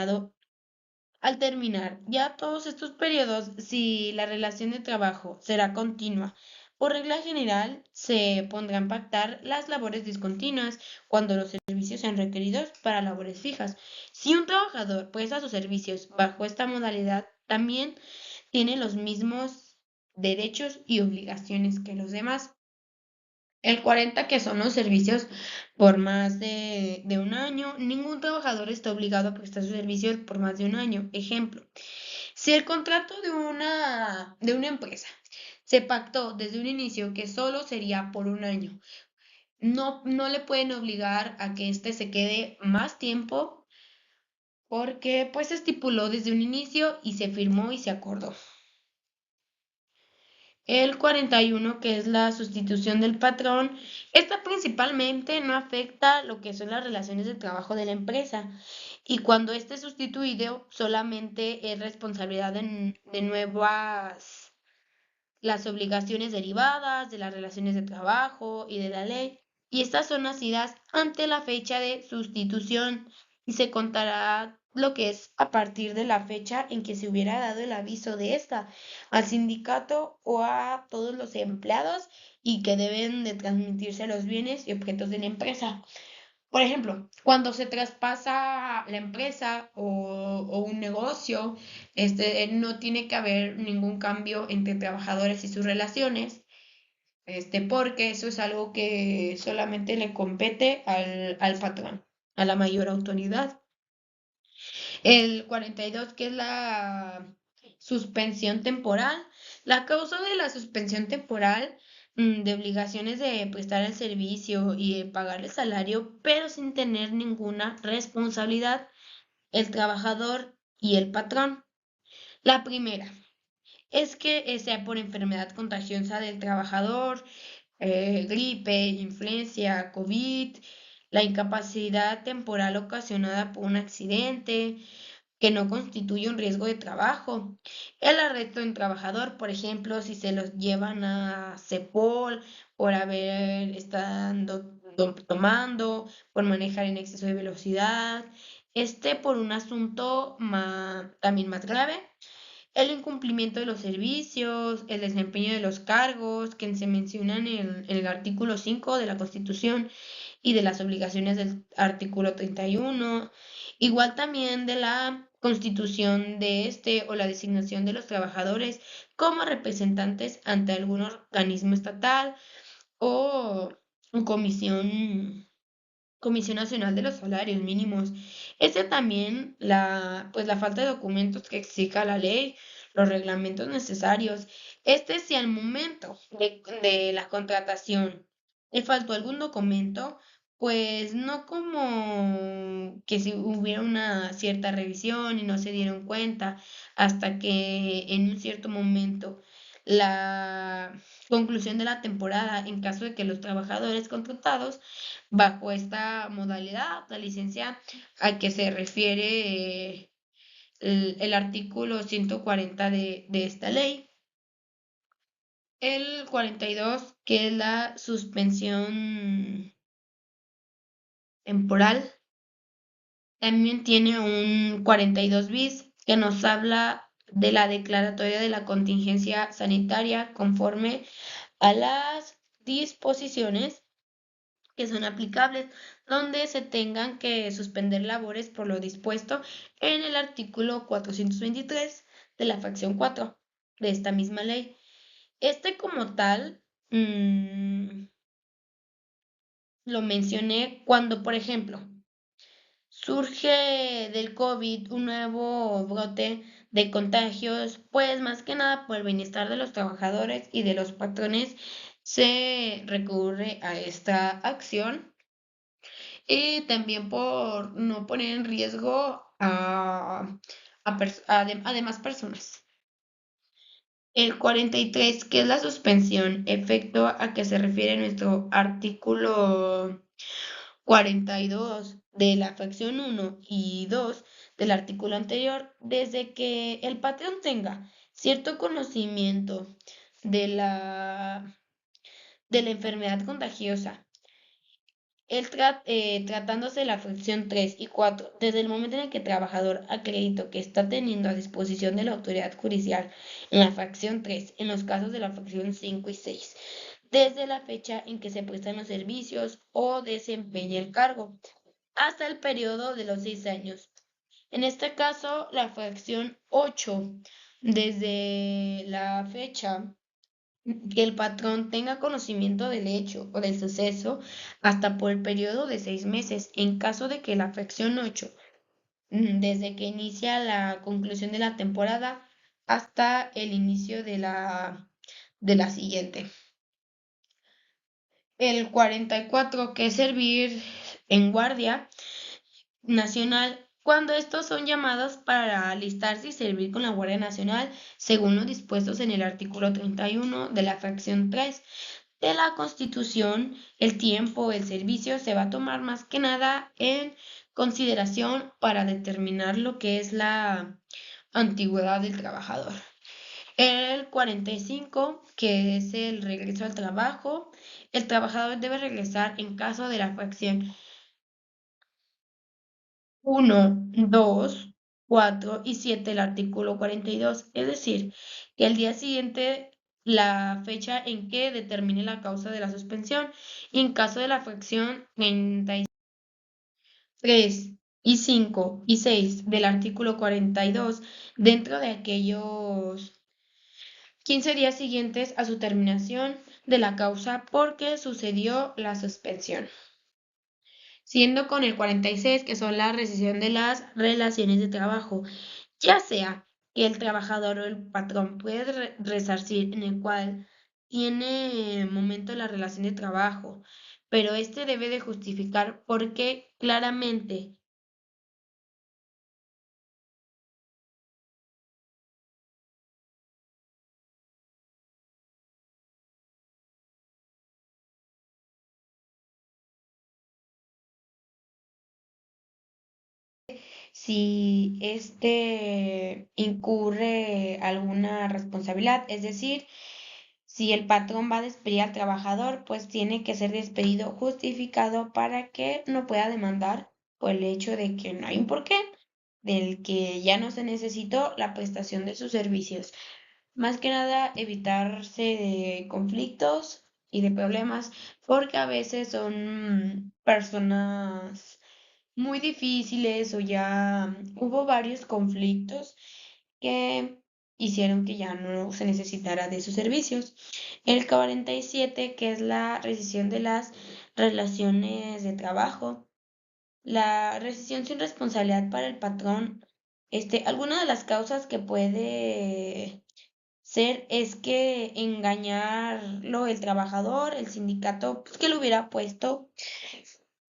determinado al terminar ya todos estos periodos, si la relación de trabajo será continua, por regla general se pondrán a pactar las labores discontinuas cuando los servicios sean requeridos para labores fijas. Si un trabajador presta sus servicios bajo esta modalidad, también tiene los mismos derechos y obligaciones que los demás. El 40, que son los servicios por más de un año. Ningún trabajador está obligado a prestar sus servicios por más de un año. Ejemplo, si el contrato de una empresa se pactó desde un inicio que solo sería por un año, no le pueden obligar a que éste se quede más tiempo porque pues se estipuló desde un inicio y se firmó y se acordó. El 41, que es la sustitución del patrón, esta principalmente no afecta lo que son las relaciones de trabajo de la empresa y cuando esté sustituido solamente es responsabilidad de nuevas las obligaciones derivadas de las relaciones de trabajo y de la ley, y estas son nacidas ante la fecha de sustitución y se contará lo que es a partir de la fecha en que se hubiera dado el aviso de esta al sindicato o a todos los empleados y que deben de transmitirse los bienes y objetos de la empresa. Por ejemplo, cuando se traspasa la empresa o un negocio, no tiene que haber ningún cambio entre trabajadores y sus relaciones, porque eso es algo que solamente le compete al patrón, a la mayor autoridad. El 42, que es la suspensión temporal. La causa de la suspensión temporal de obligaciones de prestar el servicio y de pagar el salario, pero sin tener ninguna responsabilidad, el trabajador y el patrón. La primera es que sea por enfermedad contagiosa del trabajador, gripe, influencia, COVID, la incapacidad temporal ocasionada por un accidente, que no constituye un riesgo de trabajo. El arresto en trabajador, por ejemplo, si se los llevan a CEPOL por haber estado tomando, por manejar en exceso de velocidad, por un asunto también más grave. El incumplimiento de los servicios, el desempeño de los cargos que se mencionan en el artículo 5 de la Constitución y de las obligaciones del artículo 31, igual también de la constitución de o la designación de los trabajadores como representantes ante algún organismo estatal o Comisión Nacional de los Salarios Mínimos. También la falta de documentos que exija la ley, los reglamentos necesarios. Si al momento de la contratación le faltó algún documento, pues no como que si hubiera una cierta revisión y no se dieron cuenta hasta que en un cierto momento la conclusión de la temporada, en caso de que los trabajadores contratados bajo esta modalidad, la licencia a que se refiere el artículo 140 de esta ley. El 42, que es la suspensión temporal, también tiene un 42 bis que nos habla de la declaratoria de la contingencia sanitaria conforme a las disposiciones que son aplicables, donde se tengan que suspender labores por lo dispuesto en el artículo 423 de la fracción 4 de esta misma ley. Como tal, lo mencioné cuando, por ejemplo, surge del COVID un nuevo brote de contagios, pues más que nada por el bienestar de los trabajadores y de los patrones se recurre a esta acción y también por no poner en riesgo a demás personas. El 43, que es la suspensión, efecto a que se refiere nuestro artículo 42 de la fracción 1 y 2 del artículo anterior, desde que el patrón tenga cierto conocimiento de la enfermedad contagiosa Tratándose de la fracción 3 y 4, desde el momento en el que el trabajador acreditó que está teniendo a disposición de la autoridad judicial en la fracción 3, en los casos de la fracción 5 y 6, desde la fecha en que se prestan los servicios o desempeña el cargo, hasta el periodo de los 6 años. En este caso, la fracción 8, desde la fecha que el patrón tenga conocimiento del hecho o del suceso hasta por el periodo de 6 meses, en caso de que la fracción 8, desde que inicia la conclusión de la temporada hasta el inicio de la siguiente. El 44, que es servir en guardia nacional, cuando estos son llamados para alistarse y servir con la Guardia Nacional, según lo dispuestos en el artículo 31 de la fracción 3 de la Constitución. El tiempo, el servicio se va a tomar más que nada en consideración para determinar lo que es la antigüedad del trabajador. El 45, que es el regreso al trabajo, el trabajador debe regresar en caso de la fracción 1, 2, 4 y 7 del artículo 42, es decir, que el día siguiente la fecha en que determine la causa de la suspensión, y en caso de la fracción 33 y 5 y 6 del artículo 42, dentro de aquellos 15 días siguientes a su terminación de la causa porque sucedió la suspensión. Siendo con el 46, que son la rescisión de las relaciones de trabajo, ya sea que el trabajador o el patrón puede resarcir en el cual tiene momento de la relación de trabajo, pero este debe de justificar por qué claramente. Si incurre alguna responsabilidad, es decir, si el patrón va a despedir al trabajador, pues tiene que ser despedido justificado para que no pueda demandar por el hecho de que no hay un porqué, del que ya no se necesitó la prestación de sus servicios. Más que nada, evitarse de conflictos y de problemas, porque a veces son personas muy difíciles o ya hubo varios conflictos que hicieron que ya no se necesitara de sus servicios. El 47, que es la rescisión de las relaciones de trabajo. La rescisión sin responsabilidad para el patrón. Alguna de las causas que puede ser es que engañarlo el trabajador, el sindicato, pues, que lo hubiera puesto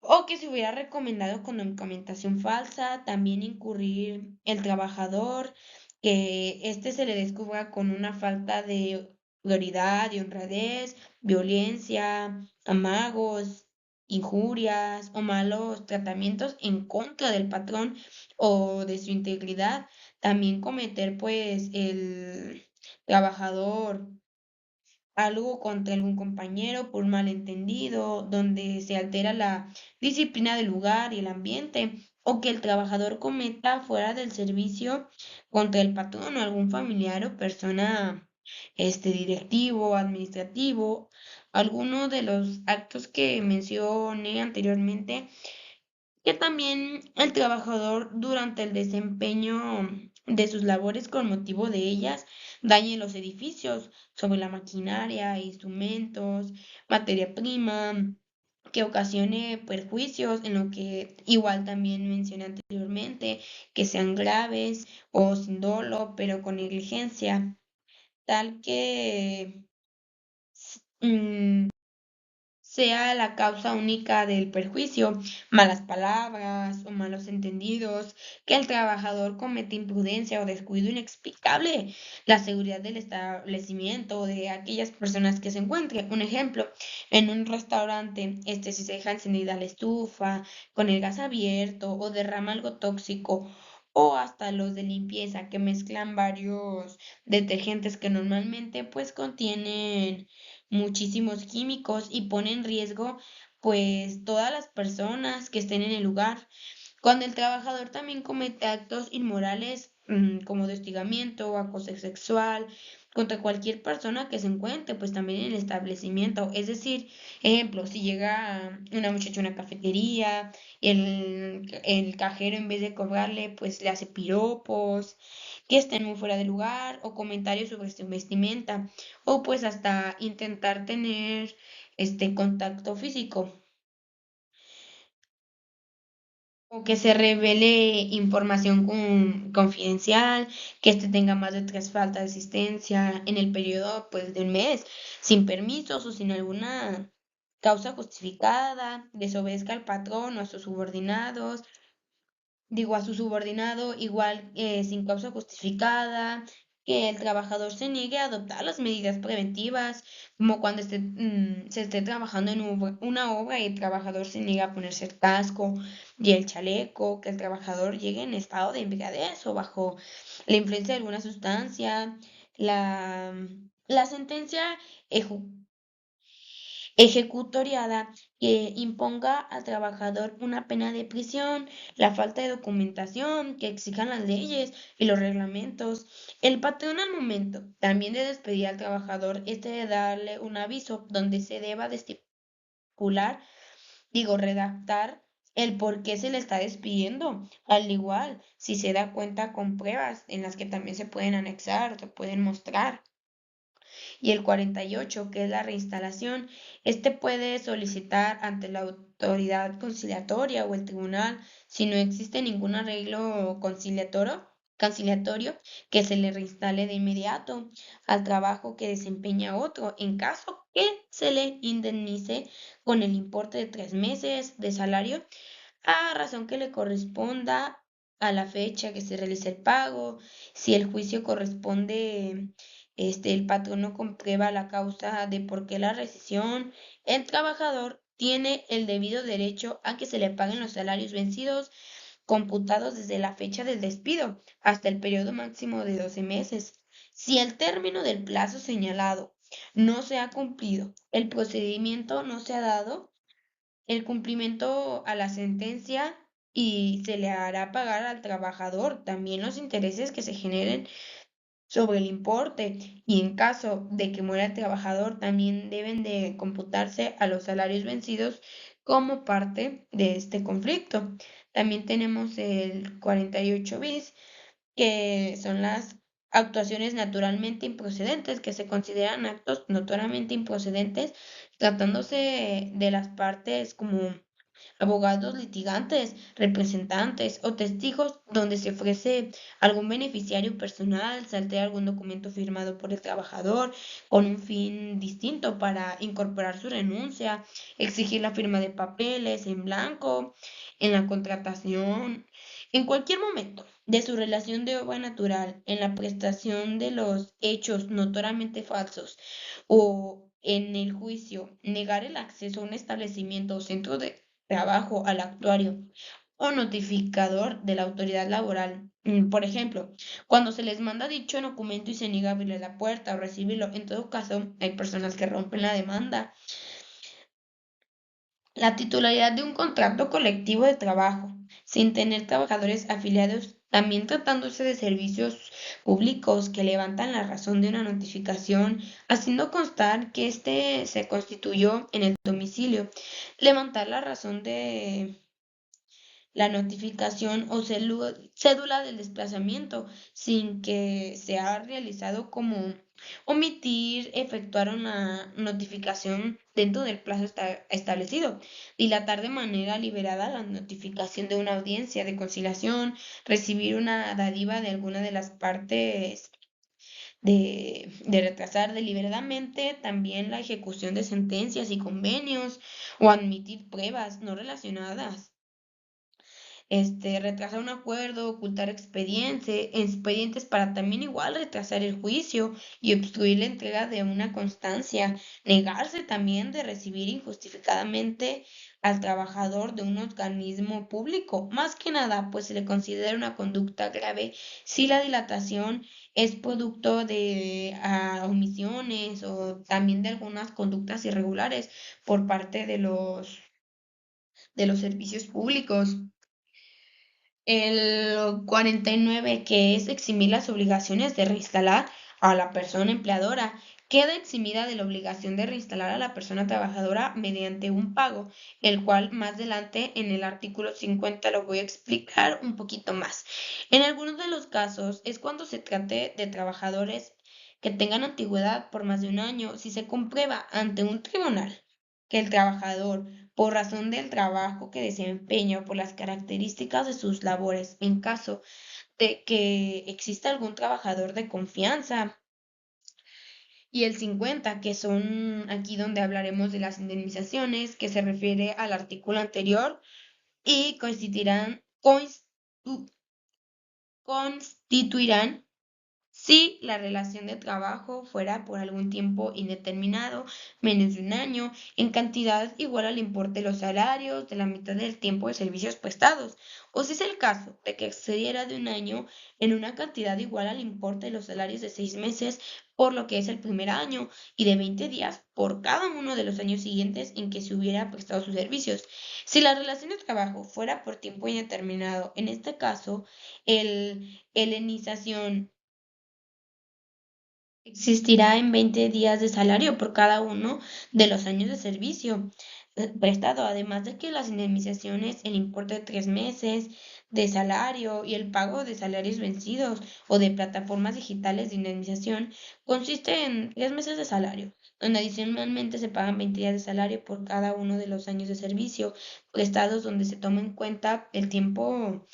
o que se hubiera recomendado con documentación falsa, también incurrir el trabajador, que se le descubra con una falta de autoridad, de honradez, violencia, amagos, injurias o malos tratamientos en contra del patrón o de su integridad. También cometer pues el trabajador algo contra algún compañero por un malentendido, donde se altera la disciplina del lugar y el ambiente, o que el trabajador cometa fuera del servicio contra el patrón o algún familiar o persona, directivo, administrativo. Alguno de los actos que mencioné anteriormente, que también el trabajador durante el desempeño de sus labores con motivo de ellas dañe los edificios sobre la maquinaria, instrumentos, materia prima, que ocasione perjuicios en lo que igual también mencioné anteriormente, que sean graves o sin dolo, pero con negligencia, tal que mm, sea la causa única del perjuicio, malas palabras o malos entendidos, que el trabajador comete imprudencia o descuido inexplicable la seguridad del establecimiento o de aquellas personas que se encuentren. Un ejemplo, en un restaurante, si se deja encendida la estufa con el gas abierto o derrama algo tóxico, o hasta los de limpieza que mezclan varios detergentes que normalmente pues contienen muchísimos químicos y pone en riesgo pues todas las personas que estén en el lugar. Cuando el trabajador también comete actos inmorales, como de hostigamiento o acoso sexual contra cualquier persona que se encuentre, pues también en el establecimiento. Es decir, ejemplo, si llega una muchacha a una cafetería y el cajero en vez de cobrarle, pues le hace piropos, que estén muy fuera de lugar o comentarios sobre su vestimenta o pues hasta intentar tener este contacto físico. O que se revele información confidencial, que este tenga más de tres faltas de asistencia en el periodo pues de un mes, sin permisos o sin alguna causa justificada, desobedezca al patrón o a sus subordinados, digo, a su subordinado igual sin causa justificada, que el trabajador se niegue a adoptar las medidas preventivas, como cuando se esté trabajando en una obra y el trabajador se niega a ponerse el casco y el chaleco, que el trabajador llegue en estado de embriaguez o bajo la influencia de alguna sustancia. La sentencia ejecutoriada que imponga al trabajador una pena de prisión, la falta de documentación que exijan las leyes y los reglamentos. El patrón al momento también de despedir al trabajador este de darle un aviso donde se deba de estipular, digo, redactar el por qué se le está despidiendo. Al igual, si se da cuenta con pruebas en las que también se pueden anexar, se pueden mostrar y el 48, que es la reinstalación. Este puede solicitar ante la autoridad conciliatoria o el tribunal si no existe ningún arreglo conciliatorio que se le reinstale de inmediato al trabajo que desempeña otro, en caso que se le indemnice con el importe de 3 meses de salario a razón que le corresponda a la fecha que se realice el pago. Si el juicio corresponde, el patrón no comprueba la causa de por qué la rescisión, el trabajador tiene el debido derecho a que se le paguen los salarios vencidos computados desde la fecha del despido hasta el periodo máximo de 12 meses. Si el término del plazo señalado no se ha cumplido, el procedimiento no se ha dado, el cumplimiento a la sentencia y se le hará pagar al trabajador también los intereses que se generen sobre el importe y en caso de que muera el trabajador también deben de computarse a los salarios vencidos como parte de este conflicto. También tenemos el 48 bis, que son las actuaciones naturalmente improcedentes, que se consideran actos notoriamente improcedentes, tratándose de las partes como abogados litigantes, representantes o testigos donde se ofrece algún beneficiario personal, se altera algún documento firmado por el trabajador con un fin distinto para incorporar su renuncia, exigir la firma de papeles en blanco, en la contratación, en cualquier momento de su relación de obra natural, en la prestación de los hechos notoriamente falsos o en el juicio, negar el acceso a un establecimiento o centro de trabajo al actuario o notificador de la autoridad laboral. Por ejemplo, cuando se les manda dicho documento y se niega a abrirle la puerta o recibirlo, en todo caso, hay personas que rompen la demanda. La titularidad de un contrato colectivo de trabajo, sin tener trabajadores afiliados, también tratándose de servicios públicos que levantan la razón de una notificación, haciendo constar que éste se constituyó en el domicilio. Levantar la razón de la notificación o cédula del desplazamiento sin que se ha realizado como omitir efectuar una notificación dentro del plazo establecido, dilatar de manera liberada la notificación de una audiencia de conciliación, recibir una dádiva de alguna de las partes de retrasar deliberadamente también la ejecución de sentencias y convenios o admitir pruebas no relacionadas, retrasar un acuerdo, ocultar expedientes para también igual retrasar el juicio y obstruir la entrega de una constancia, negarse también de recibir injustificadamente al trabajador de un organismo público. Más que nada, pues se le considera una conducta grave si la dilatación es producto de omisiones o también de algunas conductas irregulares por parte de los de los servicios públicos. El 49, que es eximir las obligaciones de reinstalar a la persona empleadora, queda eximida de la obligación de reinstalar a la persona trabajadora mediante un pago, el cual más adelante en el artículo 50 lo voy a explicar un poquito más. En algunos de los casos es cuando se trate de trabajadores que tengan antigüedad por más de un año, si se comprueba ante un tribunal que el trabajador, por razón del trabajo que desempeña o por las características de sus labores, en caso de que exista algún trabajador de confianza. Y el 50, que son aquí donde hablaremos de las indemnizaciones, que se refiere al artículo anterior y constituirán si la relación de trabajo fuera por algún tiempo indeterminado, menos de un año, en cantidad igual al importe de los salarios de la mitad del tiempo de servicios prestados, o si es el caso de que excediera de un año en una cantidad igual al importe de los salarios de 6 meses por lo que es el primer año y de 20 días por cada uno de los años siguientes en que se hubiera prestado sus servicios. Si la relación de trabajo fuera por tiempo indeterminado, en este caso, el helenización existirá en 20 días de salario por cada uno de los años de servicio prestado, además de que las indemnizaciones, el importe de 3 meses de salario y el pago de salarios vencidos o de plataformas digitales de indemnización consiste en 3 meses de salario, donde adicionalmente se pagan 20 días de salario por cada uno de los años de servicio prestados, donde se toma en cuenta el tiempo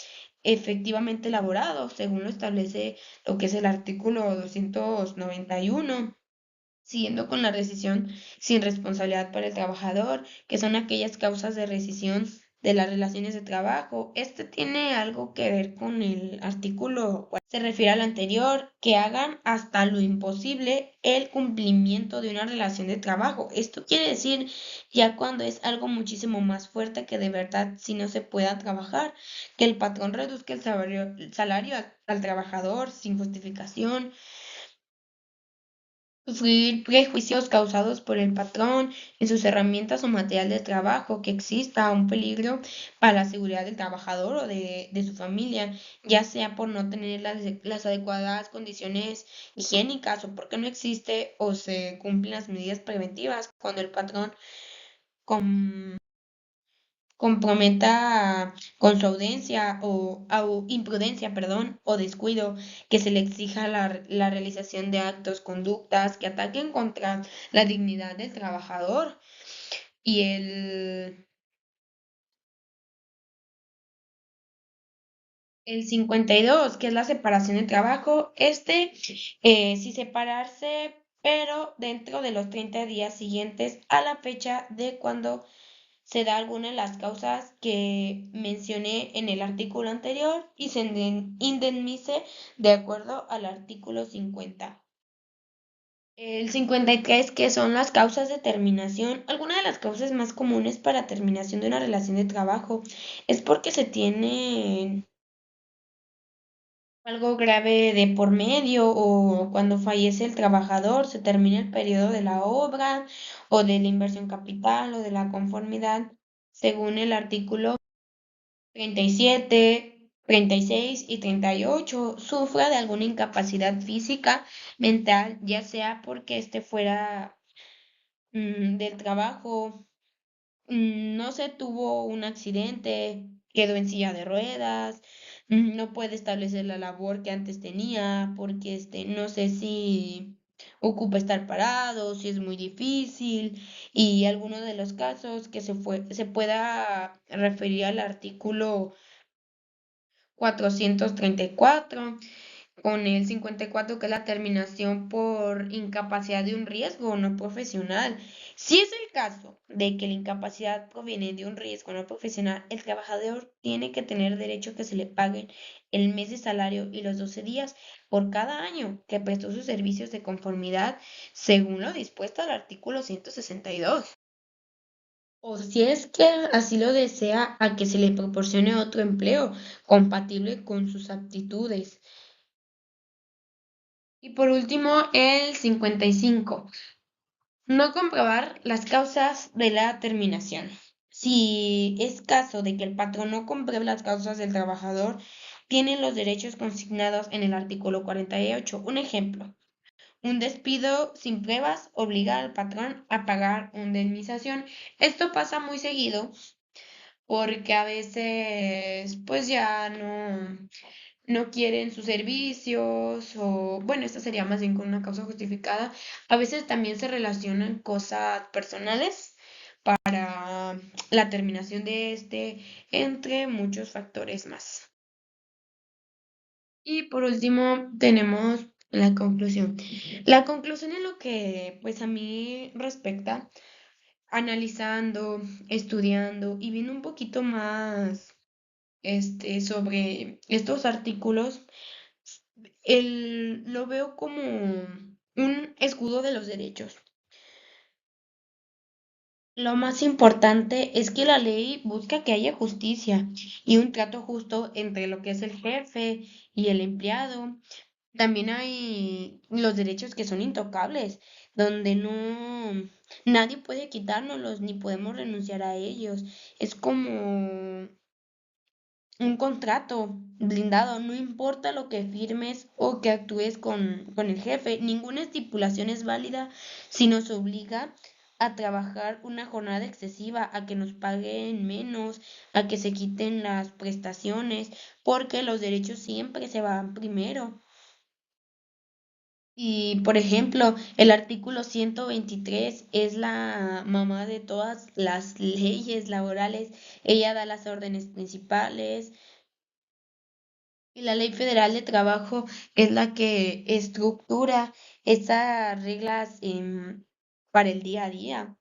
efectivamente elaborado, según lo establece lo que es el artículo 291, siguiendo con la rescisión sin responsabilidad para el trabajador, que son aquellas causas de rescisión de las relaciones de trabajo. Este tiene algo que ver con el artículo, se refiere al anterior, que hagan hasta lo imposible el cumplimiento de una relación de trabajo. Esto quiere decir ya cuando es algo muchísimo más fuerte que de verdad si no se pueda trabajar, que el patrón reduzca el salario al trabajador sin justificación, sufrir prejuicios causados por el patrón en sus herramientas o material de trabajo, que exista un peligro para la seguridad del trabajador o de su familia, ya sea por no tener las adecuadas condiciones higiénicas o porque no existe o se cumplen las medidas preventivas cuando el patrón com- comprometa con su audiencia o imprudencia, perdón, o descuido, que se le exija la realización de actos, conductas que ataquen contra la dignidad del trabajador. Y el 52, que es la separación de trabajo, sí separarse, pero dentro de los 30 días siguientes a la fecha de cuando se da alguna de las causas que mencioné en el artículo anterior y se indemnice de acuerdo al artículo 50. El 53, que son las causas de terminación. Algunas de las causas más comunes para terminación de una relación de trabajo es porque se tiene algo grave de por medio o cuando fallece el trabajador, se termina el periodo de la obra o de la inversión capital o de la conformidad, según el artículo 37, 36 y 38, sufra de alguna incapacidad física, mental, ya sea porque esté fuera del trabajo, no se tuvo un accidente, quedó en silla de ruedas, no puede establecer la labor que antes tenía, porque no sé si ocupa estar parado, si es muy difícil, y algunos de los casos que se pueda referir al artículo 434 con el 54, que es la terminación por incapacidad de un riesgo no profesional. Si es el caso de que la incapacidad proviene de un riesgo no profesional, el trabajador tiene que tener derecho a que se le paguen el mes de salario y los 12 días por cada año que prestó sus servicios de conformidad, según lo dispuesto al artículo 162. O si es que así lo desea, a que se le proporcione otro empleo compatible con sus aptitudes. Y por último, el 55. No comprobar las causas de la terminación. Si es caso de que el patrón no compruebe las causas del trabajador, tiene los derechos consignados en el artículo 48. Un ejemplo, un despido sin pruebas obliga al patrón a pagar una indemnización. Esto pasa muy seguido porque a veces pues ya no quieren sus servicios o bueno, esta sería más bien con una causa justificada. A veces también se relacionan cosas personales para la terminación de este, entre muchos factores más. Y por último, tenemos la conclusión. La conclusión en lo que pues a mí respecta, analizando, estudiando y viendo un poquito más sobre estos artículos, lo veo como un escudo de los derechos. Lo más importante es que la ley busca que haya justicia y un trato justo entre lo que es el jefe y el empleado. También hay los derechos que son intocables, donde nadie puede quitárnoslos ni podemos renunciar a ellos. Es como un contrato blindado, no importa lo que firmes o que actúes con el jefe, ninguna estipulación es válida si nos obliga a trabajar una jornada excesiva, a que nos paguen menos, a que se quiten las prestaciones, porque los derechos siempre se van primero. Y, por ejemplo, el artículo 123 es la mamá de todas las leyes laborales. Ella da las órdenes principales, y la Ley Federal de Trabajo es la que estructura esas reglas para el día a día.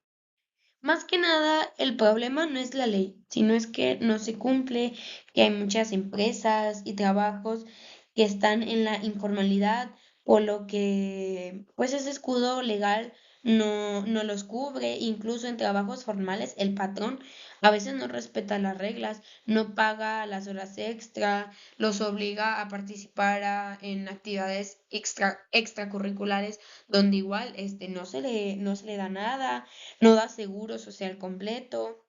Más que nada, el problema no es la ley, sino es que no se cumple, que hay muchas empresas y trabajos que están en la informalidad, por lo que pues ese escudo legal no los cubre. Incluso en trabajos formales, el patrón a veces no respeta las reglas, no paga las horas extra, los obliga a participar en actividades extracurriculares donde igual no se le da nada, no da seguro social completo.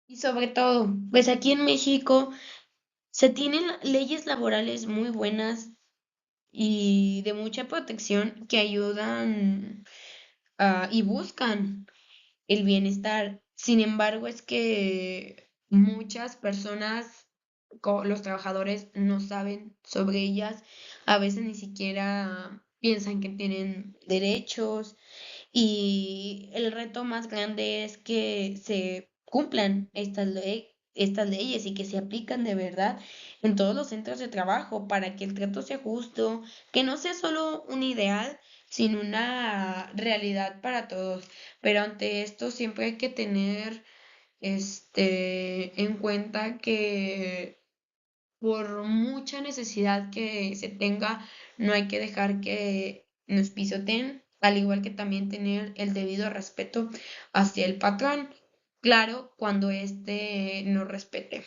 Y sobre todo, pues aquí en México se tienen leyes laborales muy buenas y de mucha protección que ayudan y buscan el bienestar. Sin embargo, es que muchas personas, los trabajadores, no saben sobre ellas, a veces ni siquiera piensan que tienen derechos. Y el reto más grande es que se cumplan estas leyes y que se aplican de verdad en todos los centros de trabajo para que el trato sea justo, que no sea solo un ideal, sino una realidad para todos. Pero ante esto siempre hay que tener en cuenta que por mucha necesidad que se tenga, no hay que dejar que nos pisoteen, al igual que también tener el debido respeto hacia el patrón, claro, cuando éste nos respete.